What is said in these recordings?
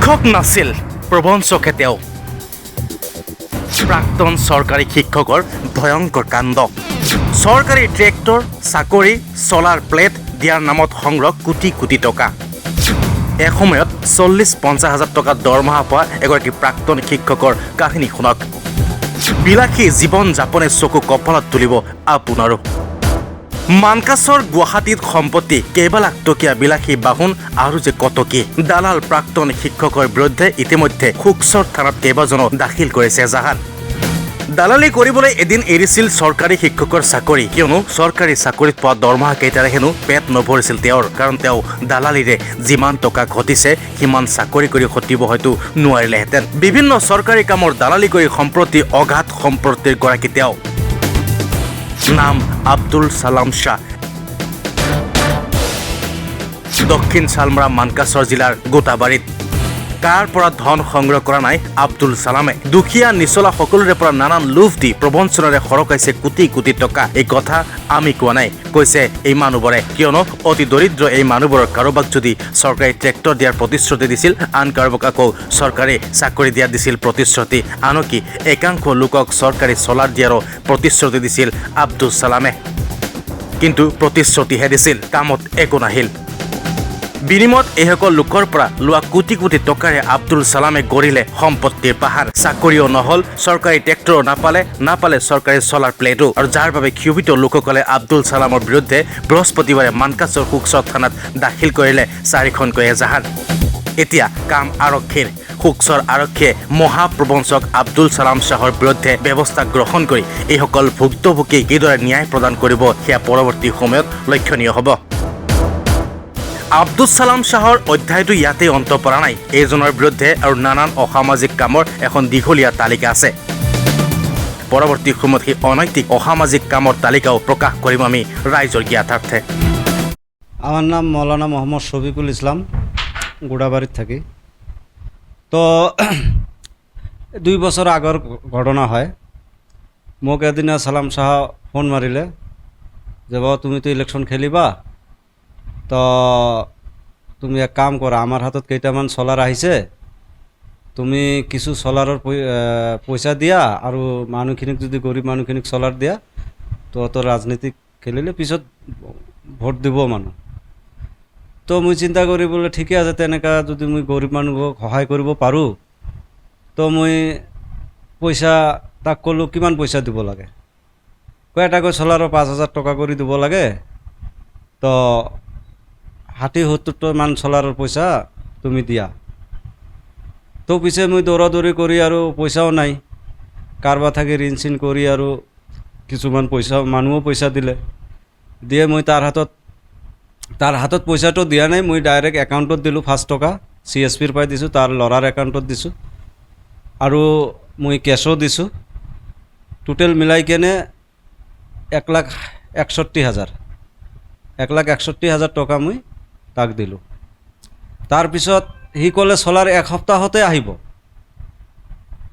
শিক্ষক নাছিল প্ৰবঞ্চকে তেওঁ প্ৰাক্তন চৰকাৰী শিক্ষকৰ ভয়ংকৰ কাণ্ড চৰকাৰী ট্ৰেক্টৰ চাকৰি চলাৰ প্লেট দিয়াৰ নামত সংগ্ৰহ কোটি কোটি টকা এসময়ত 40-50 হাজাৰ টকা দৰমহা পোৱা এগৰাকী প্ৰাক্তন শিক্ষকৰ কাহিনী শুনক বিলাসী জীৱন যাপনে চকু কপালত তুলিব আপোনাৰো মানকাছৰ গুৱাহাটীত সম্পত্তি কেইবা লাখ টকীয়া বিলাসী বাহন আৰু যে কটকী দালাল প্ৰাক্তন শিক্ষকৰ বিৰুদ্ধে ইতিমধ্যে শুকচৰ থানাত কেইবাজনো দাখিল কৰিছে এজাহাৰ দালালি কৰিবলৈ এদিন এৰিছিল চৰকাৰী শিক্ষকৰ চাকৰি কিয়নো চৰকাৰী চাকৰিত পোৱা দৰমহা কেইটাৰে হেনো পেট নভৰিছিল তেওঁৰ কাৰণ তেওঁ দালালিৰে যিমান টকা ঘটিছে সিমান চাকৰি কৰি ঘটিব হয়তো নোৱাৰিলেহেঁতেন বিভিন্ন চৰকাৰী কামৰ দালালি কৰি সম্প্ৰতি অগাধ সম্পত্তিৰ গৰাকী তেওঁ নাম আব্দুল সালাম শাহ দক্ষিণ শালমৰা মানকাছৰ জিলাৰ গোটাবাৰীত কাৰ পৰা ধন সংগ্ৰহ কৰা নাই আব্দুল সালামে দুখীয়া নিচলা সকলোৰে পৰা নানান লোভ দি প্ৰবঞ্চনাৰে সৰকাইছে কোটি কোটি টকা এই কথা আমি কোৱা নাই কৈছে এই মানুহবোৰে কিয়নো অতি দৰিদ্ৰ এই মানুহবোৰৰ কাৰোবাক যদি চৰকাৰী ট্ৰেক্টৰ দিয়াৰ প্ৰতিশ্ৰুতি দিছিল আন কাৰোবাক আকৌ চৰকাৰী চাকৰি দিয়া দিছিল প্ৰতিশ্ৰুতি আনকি একাংশ লোকক চৰকাৰী চলাৰ দিয়াৰো প্ৰতিশ্ৰুতি দিছিল আব্দুল সালামে কিন্তু প্ৰতিশ্ৰুতিহে দিছিল কামত একো নাহিল বিনিময়ত এইসকল লোকৰ পৰা লোৱা কোটি কোটি টকাৰে আব্দুল সালামে গঢ়িলে সম্পত্তিৰ পাহাৰ চাকৰিও নহল চৰকাৰী ট্ৰেক্টৰো নাপালে চৰকাৰী চলাৰ প্লেটো আৰু যাৰ বাবে ক্ষোভিত লোকসকলে আব্দুল সালামৰ বিৰুদ্ধে বৃহস্পতিবাৰে মানকাছৰ শুকচৰ থানাত দাখিল কৰিলে 4খনকৈ এজাহাৰ এতিয়া কাম আৰক্ষীৰ শুকচৰ আৰক্ষীয়ে মহাপ্ৰবঞ্চক আব্দুল সালাম শ্বাহৰ বিৰুদ্ধে ব্যৱস্থা গ্ৰহণ কৰি এইসকল ভুক্তভোগীক কিদৰে ন্যায় প্ৰদান কৰিব সেয়া পৰৱৰ্তী সময়ত লক্ষণীয় হ'ব আব্দুল সালাম শ্বাহৰ অধ্যায়টো ইয়াতে অন্ত পৰা নাই এইজনৰ বিৰুদ্ধে আৰু নানান অসামাজিক কামৰ এখন দীঘলীয়া তালিকা আছে পৰৱৰ্তী সময়ত সেই অনৈতিক অসামাজিক কামৰ তালিকাও প্ৰকাশ কৰিম আমি ৰাইজৰ জ্ঞাতাৰ্থে আমার নাম মৌলানা মোহাম্মদ শফিকুল ইসলাম গোড়াবাড়ির থাকি তো 2 বছর আগর ঘটনা হয় মোক এদিন সালাম শাহ ফোন মারিলে যে বাবা তুমি তো ইলেকশন খেলিবা তো তুমি এক কাম কৰা আমার হাতত কেইটামান সোলার আহিছে তুমি কিছু সোলাৰৰ পইচা দিয়া আৰু মানুহখিনিক যদি গরিব মানুহখিনিক সোলার দিয়া তো রাজনীতি খেলিলে পিছত ভোট দিব মানুহ তো মই চিন্তা কৰি বলে ঠিকে আছে তেনেকা যদি মই গরিব মানুহক সহায় কৰিব পাৰোঁ তো মই পইচা তাক ক'লো কিমান পইচা দিব লাগে কয়টাকৈ সোলাৰৰ 5,000 টকা কৰি দিব লাগে তো 60-70 মান সোলাৰৰ পইচা তুমি দিয়া তো পিছে মই দৌৰাদৌৰি কৰি আৰু পইচাও নাই কাৰবা থাকি ঋণ চিন কৰি আৰু কিছুমান পইচা মানুহও পইচা দিলে দিয়ে মই তাৰ হাতত পইচাটো দিয়া নাই মই ডাইৰেক্ট একাউণ্টত দিলোঁ 5 টকা CSPৰ পাই দিছোঁ তাৰ ল'ৰাৰ একাউণ্টত দিছোঁ আৰু মই কেছো দিছোঁ টোটেল মিলাই কেনে 1,61,000 টকা মই তাক দিলোঁ তাৰপিছত সি ক'লে সোলাৰ 1 সপ্তাহতে আহিব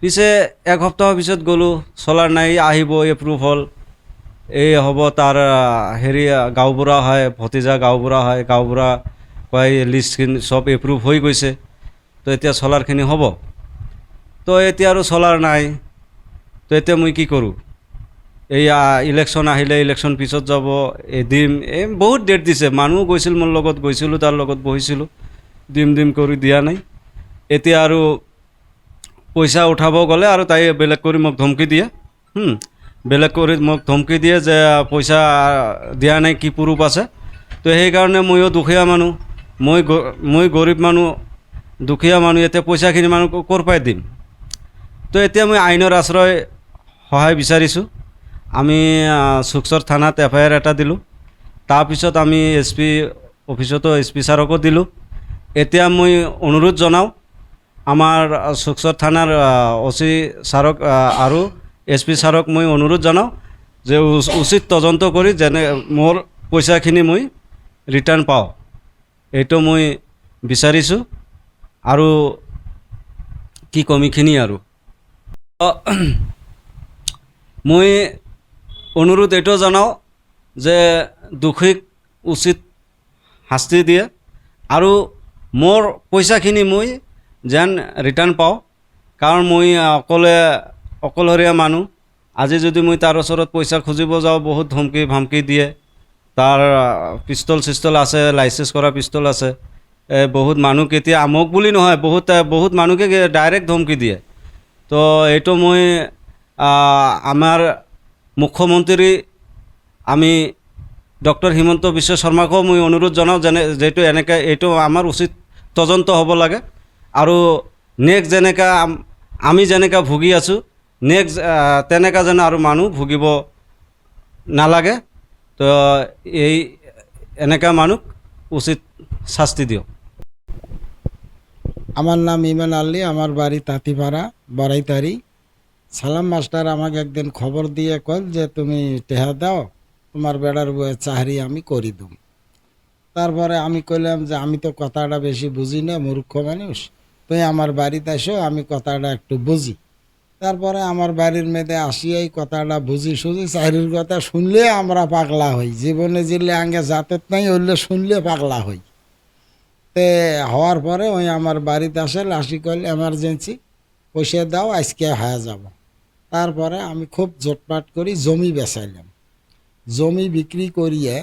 পিছে 1 সপ্তাহৰ পিছত গ'লোঁ সোলাৰ নাই আহিব এপ্ৰুভ হ'ল এই হ'ব তাৰ হেৰি গাঁওবুঢ়া হয় ভতিজা গাঁওবুঢ়া হয় গাঁওবুঢ়া কয় লিষ্টখিনি সব এপ্ৰুভ হৈ গৈছে তো এতিয়া সোলাৰখিনি হ'ব তো এতিয়া আৰু সোলাৰ নাই তো এতিয়া মই কি কৰোঁ এই ইলেকশ্যন আহিলে ইলেকশ্যন পিছত যাব দিম এই বহুত ডেট দিছে মানুহ গৈছিল মোৰ লগত গৈছিলোঁ তাৰ লগত বহিছিলোঁ দিম কৰি দিয়া নাই এতিয়া আৰু পইচা উঠাব গ'লে আৰু তাই বেলেগ কৰি মোক ধমকি দিয়ে বেলেগ কৰি মোক ধমকি দিয়ে যে পইচা দিয়া নাই কি প্ৰুফ আছে তো সেইকাৰণে ময়ো দুখীয়া মানুহ মই গৰীব মানুহ দুখীয়া মানুহ এতিয়া পইচাখিনি মানুহ ক'ৰ পাই দিম তো এতিয়া মই আইনৰ আশ্ৰয় সহায় বিচাৰিছোঁ আমি শুকচৰ থানাত FIR এটা দিলোঁ তাৰপিছত আমি SP অফিচতো SP ছাৰকো দিলোঁ এতিয়া মই অনুৰোধ জনাওঁ আমাৰ শুকচৰ থানাৰ OC ছাৰক আৰু SP ছাৰক মই অনুৰোধ জনাওঁ যে উচিত তদন্ত কৰি যেনে মোৰ পইচাখিনি মই ৰিটাৰ্ণ পাওঁ এইটো মই বিচাৰিছোঁ আৰু কি কমিখিনি আৰু মই অনুৰোধ এইটো জনাওঁ যে দোষীক উচিত শাস্তি দিয়ে আৰু মোৰ পইচাখিনি মই যেন ৰিটাৰ্ণ পাওঁ, কাৰণ মই অকলশৰীয়া মানুহ। আজি যদি মই তাৰ ওচৰত পইচা খুজিব যাওঁ, বহুত ধমকি ভামকি দিয়ে। তাৰ পিষ্টল চিষ্টল আছে, লাইচেন্স কৰা পিষ্টল আছে। বহুত মানুহ কেতিয়া মোক বুলি নহয়, বহুত মানুহকে ডাইৰেক্ট ধমকি দিয়ে। তো এইটো মই আমাৰ মুখ্যমন্ত্ৰী আমি ডক্টৰ হিমন্ত বিশ্ব শৰ্মাকো মই অনুৰোধ জনাওঁ, যিহেতু এনেকৈ এইটো আমাৰ উচিত তদন্ত হ'ব লাগে। আৰু নেক্সট যেনেকৈ আমি যেনেকৈ ভুগি আছোঁ, নেক্সট তেনেকৈ যেন আৰু মানুহ ভুগিব নালাগে। তো এনেকা মানুহ উচিত শাস্তি দিয়ক। আমার নাম ইমান আলী, আমার বাড়ি তাঁতিপাড়া বড়াইতারি। সালাম মাস্টার আমাকে একদিন খবর দিয়ে কল যে তুমি টেহা দাও, তোমার বেড়ার বয়ে চাকরি আমি করি দুম। তারপরে আমি কইলাম যে আমি তো কথাটা বেশি বুঝি না, মূর্খ মানুষ, তুই আমার বাড়িতে এসো, আমি কথাটা একটু বুঝি। তারপরে আমার বাড়ির মেয়েদের আসিয়াই কথাটা বুঝি সুঝি। চাকরির কথা শুনলে আমরা পাগলা হই, জীবনে জিলে আগে জাতত নাই হইলে শুনলে পাগলা হই। তে হওয়ার পরে ওই আমার বাড়িতে আসে, আসি করলে এমার্জেন্সি পয়সা দাও, আজকে হয়ে যাব। তারপরে আমি খুব জটপাট করি জমি বেচাইলাম। জমি বিক্রি করিয়ে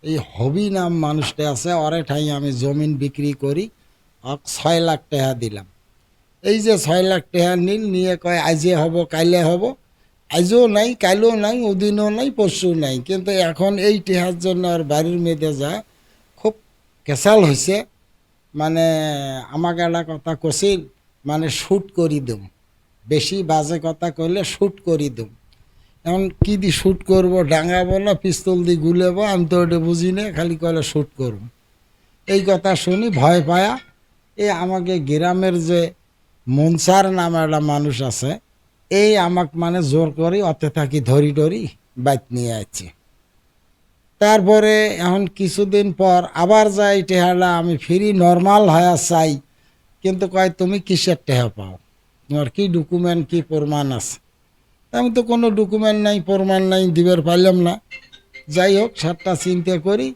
এই হবি নাম মানুষটা আছে, ওরে ঠাই আমি জমিন বিক্রি করি, 6 লাখ টাকা দিলাম। এই যে 6 লাখ টাকা নিয়ে কয় আজে হব কাইলে হব। আজও নাই, কাইলেও নাই, ওদিনও নাই, পরশু নাই। কিন্তু এখন এই টেহার জন্য আর বাড়ির মেয়েদের যায় খুব কেসাল হয়েছে। মানে আমাকে একটা কথা কছিল, মানে শ্যুট করি দুম, বেশি বাজে কথা কইলে শ্যুট করি দুম। এখন কী দি শ্যুট করবো, ডাঙাবো না পিস্তল দিয়ে গুলেবো, আমি তো ওটা বুঝি না, খালি কইলে শ্যুট করব। এই কথা শুনি ভয় পায়া আমাকে গ্রামের যে মনসার নামে একটা মানুষ আছে, এই আমাকে মানে জোর করি অতে থাকি ধরি ধরি বাইক নিয়ে আসছে। তারপরে এখন কিছুদিন পর আবার যাই টেহাটা আমি ফিরি নর্মাল হয়ে চাই, কিন্তু কয় তুমি কিসের টেহা পাও, তোমার কি ডকুমেন্ট কি প্রমাণ আছে? আমি তো কোনো ডকুমেন্ট নাই, প্রমাণ নাই, দিবার পাইলাম না। যাই হোক, সাতটা চিন্তা করি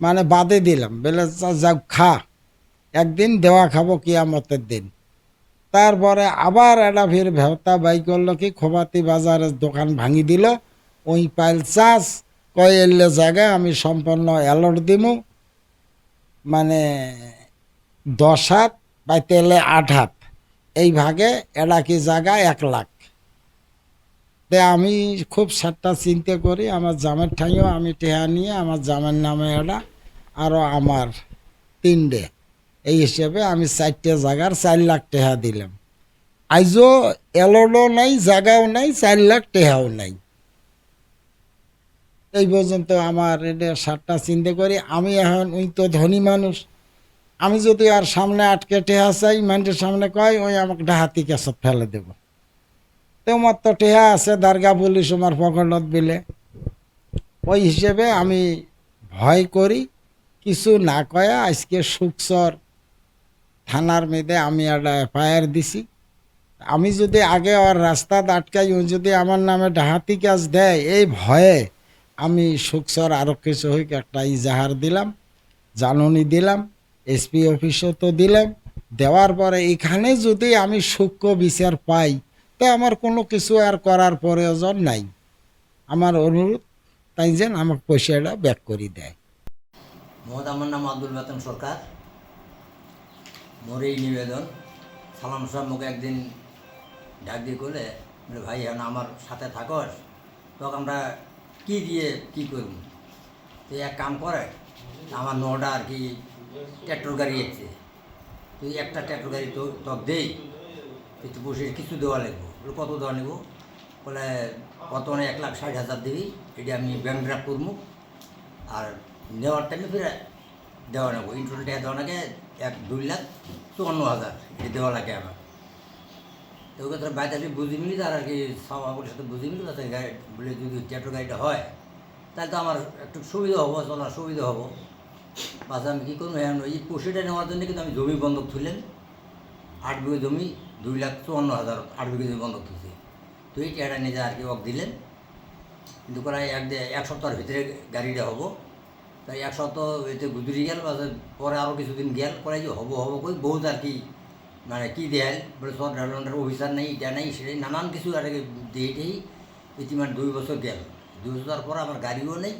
মানে বাদে দিলাম, বেলে যাও খা, একদিন দেওয়া খাবো কিয়ামতের দিন। তারপরে আবার একটা ফির ভেওতা বাই করলো কি, খোবাতি বাজারে দোকান ভাঙি দিল। ওই পাইল চাষ কয় এলে জায়গায় আমি সম্পন্ন অ্যালট দিমু, মানে 10 হাত বা তেলে 8 হাত, এই ভাগে এটা কি জায়গা 1 লাখ। তে আমি খুব সাতটা চিন্তা করি, আমার জামের ঠাইও আমি টেহা নিয়ে আমার জামের নামে এটা, আরও আমার 3টে, এই হিসেবে আমি 4টে জায়গার 4 লাখ টেহা দিলাম। আইজও এলডও নাই, জায়গাও নাই, 4 লাখ টেহাও নাই। এই পর্যন্ত আমার এটা সাতটা চিন্তা করি। আমি এখন ওই তো ধনী মানুষ, আমি যদি আর সামনে আটকে টেহা চাই, মানুষের সামনে কয় ওই আমাকে ডাহাতি কেসত ফেলে দেব। তোমার তো টেহা আছে, দারগা পুলিশ আমার পকেটত বিলে। ওই হিসেবে আমি ভয় করি, কিছু না কয়া আজকে সুকচর থানার মেয়েদে আমি একটা এফআইআর দিছি। আমি যদি আগে ওর রাস্তা আটকাই, ও যদি আমার নামে ডাহাতি কাজ দেয়, এই ভয়ে আমি সুকচর আরক্ষী সহিক একটা ইজাহার দিলাম, জাননী দিলাম, এসপি অফিসও তো দিলাম। দেওয়ার পরে এখানে যদি আমি সূক্ষ্ম বিচার পাই, তো আমার কোনো কিছু আর করার প্রয়োজন নাই। আমার অনুরোধ তাই যেন আমাকে পয়সাটা ব্যাক করে দেয়। আমার নাম আব্দুল বাতেন সরকার। মোর এই নিবেদন, সালাম সাহেব মুখে একদিন ডাক দিয়ে করলে, বলে ভাই এখন আমার সাথে থাকস, তখন আমরা কী দিয়ে কী করব? তুই এক কাম করে, আমার 9টা আর কি ট্র্যাক্টর গাড়ি এসছে, তুই একটা ট্র্যাক্টর গাড়ি তো তক দেই, তুই বসে কিছু দেওয়া লাগবো। বলে কত দেওয়া নেব? বলে বর্তমানে 1,60,000 দিবি, এটি আমি ব্যাংক ড্রাফট করবো, আর নেওয়ার টাইমে ফিরে দেওয়া নেবো। ইন্স্যুরেন্স টাকা দেওয়া লাগে 2,54,000 এটি দেওয়া লাগে আমার। তো ওকে তোর বাইরে আসলে বুঝি মিলি, তার আর কি সবার সাথে বুঝি মিলি, তাতে গাড়ি বলে যদি ট্র্যাক্টর গাড়িটা হয় তাহলে তো আমার একটু সুবিধা হবো, চলার সুবিধা হবো। বাস আমি কী করবো, এখন এই পশুটা নেওয়ার জন্য কিন্তু আমি জমি বন্ধক তুললেন। 8 বিঘা জমি, 2,54,000 8 বিঘা জমি বন্ধক তুলছি। তো এই টাকাটা নিয়ে আর কি ওক দিলেন, কিন্তু প্রায় 1 সপ্তাহের ভিতরে গাড়িটা হবো। তাই 1 সপ্তাহ এতে গুজরি গেল, পরে আরও কিছুদিন গেল, পরে যে হবো কই বহুত আর কি মানে কী দেয় বলে সব ডেভেলপমেন্টের অফিসার নেই, এটা নেই, সেটাই নানান কিছু আর দিয়েই ইতিমান 2 বছর গেল। 2 বছর পর আমার গাড়িও নেই,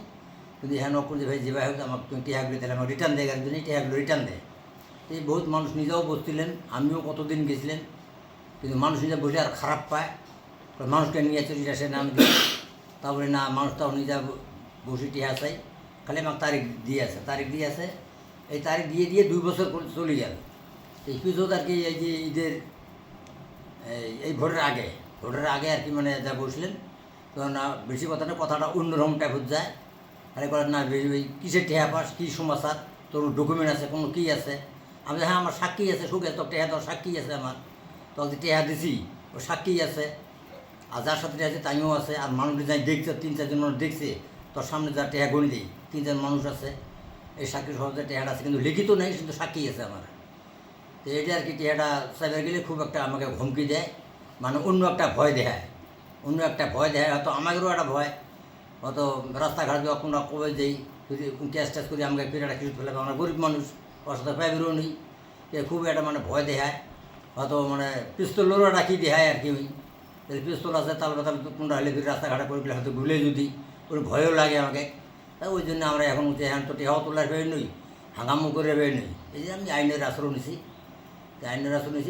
কিন্তু হ্যাঁ নক করছে ভাই যে ভাই হোক আমাকে তুমি টেহাগুলো তাহলে আমার রিটার্ন দেয়, গাড়ির জন্য টেহাগুলো রিটার্ন দেয়। এই বহুত মানুষ নিজেও বসছিলেন, আমিও কতদিন গেছিলেন, কিন্তু মানুষ নিজে বসে আর খারাপ পায়, মানুষকে নিয়ে চলে আসে নাম দিয়ে, তারপরে না মানুষটাও নিজে বসে টেহা চাই, খালি আমার তারিখ দিয়ে আছে, এই তারিখ দিয়ে 2 বছর চলে গেল। এই পিছত আর কি এই যে ঈদের এই ভোটের আগে আর কি মানে যা বসলেন, তখন না বেশি কথা না, কথাটা অন্যরকম টাইপের যায়। আরে বলেন না ওই কিসের টেহা পাস, কী সমাচার, তোর ডকুমেন্ট আছে, কোনো কী আছে? আমি হ্যাঁ আমার সাক্ষী আছে, সুখে তোর টেহা তোর সাক্ষী আছে, আমার তোর যে টেহা দিছি ও সাক্ষী আছে, আর যার সাথে টেহা আছে তাইও আছে, আর মানুষ যাই দেখছে 3-4 জন মানুষ দেখছে, তোর সামনে যা টেহা গণি দিই 3-4 মানুষ আছে, এই সাক্ষী সহজে টেহাটা আছে, কিন্তু লিখিত নেই, কিন্তু সাক্ষী আছে আমার। তো এটা আর কি টেহাটা সাইবার গেলে খুব একটা আমাকে হুমকি দেয়, মানে অন্য একটা ভয় দেখায়, হয়তো আমাদেরও একটা ভয়, হয়তো রাস্তাঘাট যখন কবে যাই যদি ক্যাশ ট্যাশ করি আমাকে ফিরে কিছু ফেলে, আমরা গরিব মানুষ, ওর সাথে পাইবেরও নেই, খুব একটা মানে ভয় দেখায়, হয়তো মানে পিস্তলেরও রাখি দেখায় আর কি। ওই পিস্তল আছে তাহলে কোনটা হলে ফিরে রাস্তাঘাটে করে গেলে হয়তো ভুলে যদি ওর ভয়ও লাগে আমাকে। তা ওই জন্য আমরা এখন এখন তো টেহাও তোলার ভয় নই, হাঙ্গামো করে ভয় নই, এই যে আমি আইনের আশ্রয় নিছি।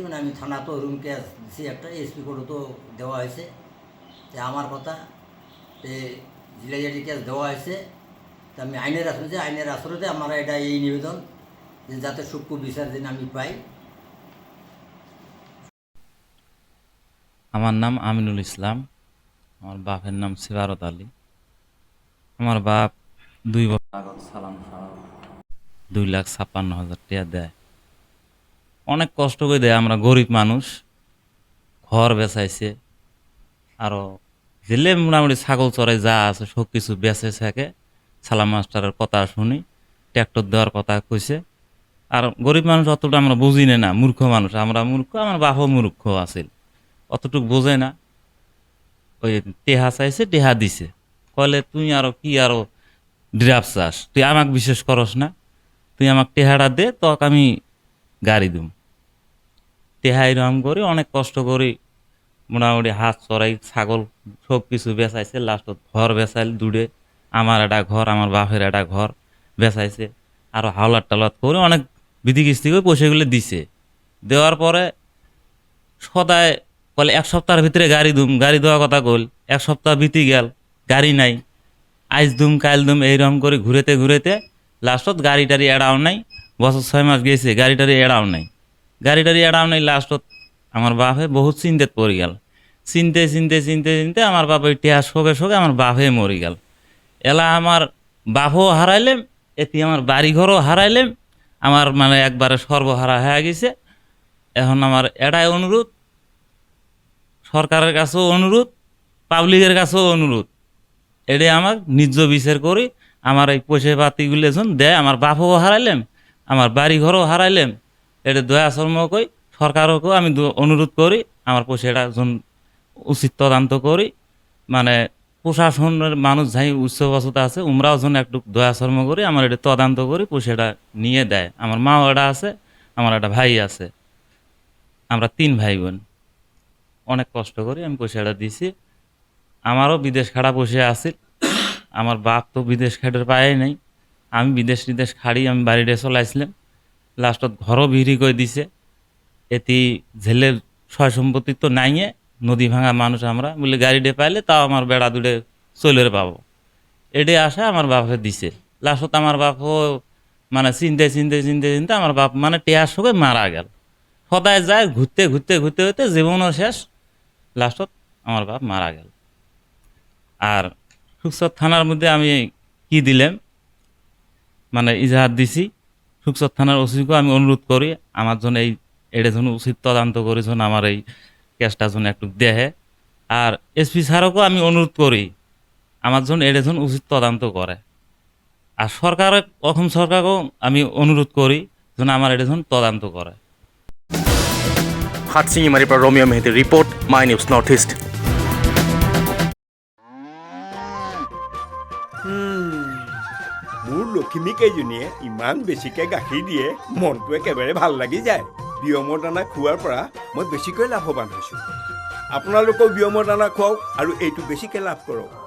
মানে আমি থানা তো রুম ক্যাশ দিছি, একটা এসপি কোর্টও তো দেওয়া হয়েছে। আমার কথা জিলাইয়াটি ক্যাশ দেওয়া হয়েছে, তা আমি আইনের আশ্রয়তে আমার এটা এই নিবেদন যে যাতে সূক্ষ্ম বিচার দিন আমি পাই। আমার নাম আমিনুল ইসলাম, আমার বাপের নাম সিবারত আলী। আমার বাপ 2 বছর আগত সালাম সাহেব 2,56,000 টাকা দেয়, অনেক কষ্ট করে দেয়। আমরা গরিব মানুষ, ঘর বেচাইছে, আরও জেলে মোটামুটি ছাগল চড়াই যা আছে সব কিছু বেচে থাকে। সালাম মাস্টারের কথা শুনি, ট্র্যাক্টর দেওয়ার কথা কইছে। আর গরিব মানুষ অতটা আমরা বুঝি না, মূর্খ মানুষ, আমরা মূর্খ, আমার বাপও মূর্খ আছিল, অতটুক বোঝে না। ওই টেহা চাইছে, টেহা দিছে, কলে তুই আরো কি আরো ড্রাইভ চাস, তুই আমাকে বিশেষ করস না, তুই আমাকে টেহাটা দে, তোকে আমি গাড়ি দিম। টেহা এরকম করি অনেক কষ্ট করি, মোটামুটি হাত চড়াই, ছাগল সব কিছু বেচাইছে, লাস্টত ঘর বেচাইল দুড়ে, আমার একটা ঘর, আমার বাপের একটা ঘর বেচাইছে, আরো হাওলাত টাওলাত করে অনেক বিধি কিস্তি করে পয়সাগুলো দিছে। দেওয়ার পরে সদায় বলে 1 সপ্তাহের ভিতরে গাড়ি দুম, গাড়ি দেওয়ার কথা কল, 1 সপ্তাহ বিতি গেল, গাড়ি নাই, আইজ দুম কাইল দুম, এইরকম করে ঘুরেতে লাস্টত গাড়িটারি এড়াও নাই। বছর 6 মাস গেছে, গাড়িটারি এড়াও নাই। লাস্টত আমার বাপে বহুত চিন্তাত পড়ে গেল, চিনতে আমার বাপ ওই টেহা শোকে আমার বাপে মরি গেল। এলা আমার বাপও হারাইলেম, এটি আমার বাড়িঘরও হারাইলেম, আমার মানে একবারে সর্বহারা হয়ে গেছে। এখন আমার এটাই অনুরোধ, সরকারের কাছেও অনুরোধ, পাবলিকের কাছেও অনুরোধ, এটাই আমার নিজ বিচার করি, আমার এই পয়সা পাতিগুলো যখন দেয়, আমার বাপও হারাইলেম, আমার বাড়ি ঘরও হারাইলেম, এটা দয়া শর্ম কই সরকারকেও আমি অনুরোধ করি, আমার পয়সাটা যখন উচিত তদন্ত করি, মানে প্রশাসনের মানুষ যাই উচ্চ বসত আছে, উমরাও যখন একটু দয়া শর্ম করি, আমার এটা তদন্ত করি, পয়সাটা নিয়ে দেয়। আমার মাও এটা আছে, আমার একটা ভাই আছে, আমরা 3 ভাই বোন, অনেক কষ্ট করি আমি পয়সাটা দিছি। আমারও বিদেশ খাড়া বসে আছে, আমার বাপ তো বিদেশ খাটের পায়ে নেই, আমি বিদেশ খাড়ি আমি বাড়িতে চলাইছিলাম, লাস্টত ঘরও বিক্রি করে দিছে। এটি ঝেলের সয় সম্পত্তি তো নাইয়ে, নদী ভাঙা মানুষ আমরা, বলে গাড়িতে পাইলে তাও আমার বেড়া দুড়ে চলের পাবো, এটাই আশা আমার বাপে দিছে। লাস্টত আমার বাপও মানে চিনতে আমার বাপ মানে টেয়ার সঙ্গে মারা গেল। সদায় যায় ঘুরতে জীবনও শেষ, লাস্টত আমার বাপ মারা গেল। আর সুকচর থানার মধ্যে আমি কি দিলাম, মানে ইজাহার দিছি, সুকচর থানার ওসিকেও আমি অনুরোধ করি আমার জন্য এটা যেন উচিত তদন্ত করে যেন আমার এই কেসটা যেন একটু দেহে। আর এসপি স্যারকেও আমি অনুরোধ করি আমার জন্য এটা যেন উচিত তদন্ত করে। আর অসম সরকারকেও আমি অনুরোধ করি যেন আমার এটা যেন তদন্ত করে। হাটশিঙিমাৰীৰ পৰা ৰমিয় মেহেদিৰ ৰিপৰ্ট, মাই নিউজ নৰ্থ ইষ্ট। মোৰ লখিমী কেইজনীয়ে ইমান বেছিকে গাখীৰ দিয়ে, মনটো একেবাৰে ভাল লাগি যায়। বিয়মৰ দানা খোৱাৰ পৰা মই বেছিকৈ লাভৱান হৈছোঁ। আপোনালোকেও বিয়মৰ দানা খুৱাওক আৰু এইটো বেছিকৈ লাভ কৰক।